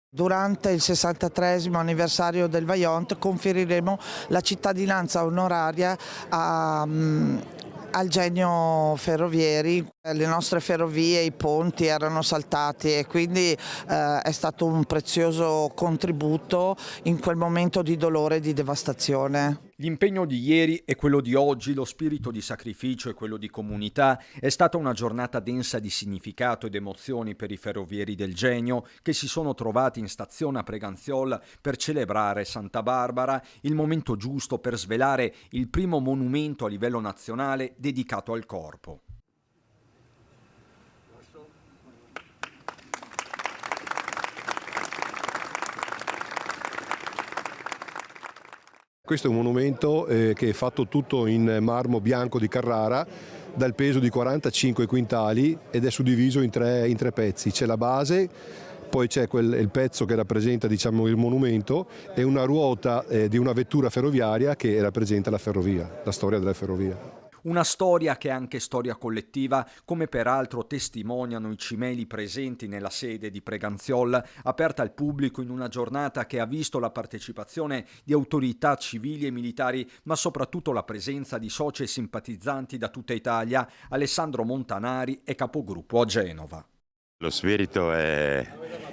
Durante il 63esimo anniversario del Vajont conferiremo la cittadinanza onoraria al Genio Ferrovieri. Le nostre ferrovie, i ponti erano saltati e quindi è stato un prezioso contributo in quel momento di dolore e di devastazione. L'impegno di ieri e quello di oggi, lo spirito di sacrificio e quello di comunità, è stata una giornata densa di significato ed emozioni per i ferrovieri del Genio che si sono trovati in stazione a Preganziol per celebrare Santa Barbara, il momento giusto per svelare il primo monumento a livello nazionale dedicato al corpo. Questo è un monumento che è fatto tutto in marmo bianco di Carrara, dal peso di 45 quintali ed è suddiviso in tre pezzi. C'è la base, poi c'è il pezzo che rappresenta, diciamo, il monumento e una ruota di una vettura ferroviaria che rappresenta la ferrovia, la storia della ferrovia. Una storia che è anche storia collettiva, come peraltro testimoniano i cimeli presenti nella sede di Preganziol, aperta al pubblico in una giornata che ha visto la partecipazione di autorità civili e militari, ma soprattutto la presenza di soci e simpatizzanti da tutta Italia. Alessandro Montanari è capogruppo a Genova. Lo spirito è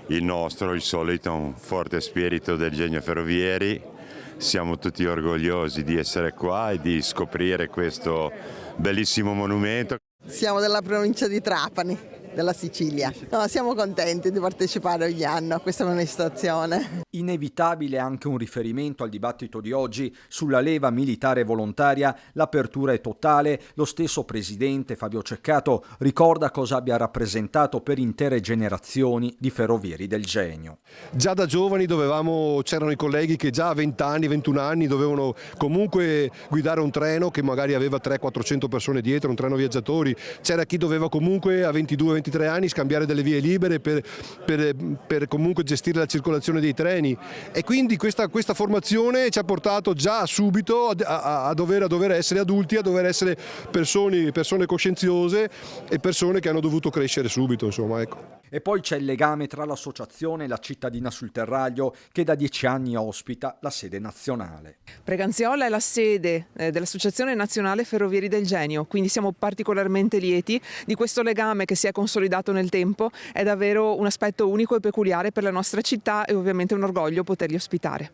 il nostro, il solito, un forte spirito del Genio Ferrovieri. Siamo tutti orgogliosi di essere qua e di scoprire questo bellissimo monumento. Siamo della provincia di Trapani, della Sicilia. No, siamo contenti di partecipare ogni anno a questa manifestazione. Inevitabile anche un riferimento al dibattito di oggi sulla leva militare volontaria. L'apertura è totale. Lo stesso presidente Fabio Ceccato ricorda cosa abbia rappresentato per intere generazioni di ferrovieri del Genio. Già da giovani c'erano i colleghi che già a 20 anni, 21 anni dovevano comunque guidare un treno che magari aveva 300-400 persone dietro, un treno viaggiatori. C'era chi doveva comunque a 22-23 anni scambiare delle vie libere per comunque gestire la circolazione dei treni. E quindi questa formazione ci ha portato già subito a dover essere adulti, a dover essere persone coscienziose e persone che hanno dovuto crescere subito, insomma, ecco. E poi c'è il legame tra l'associazione e la cittadina sul Terraglio che da 10 anni ospita la sede nazionale. Preganziola è la sede dell'Associazione Nazionale Ferrovieri del Genio, quindi siamo particolarmente lieti di questo legame che si è consolidato nel tempo. È davvero un aspetto unico e peculiare per la nostra città e ovviamente un orgoglio poterli ospitare.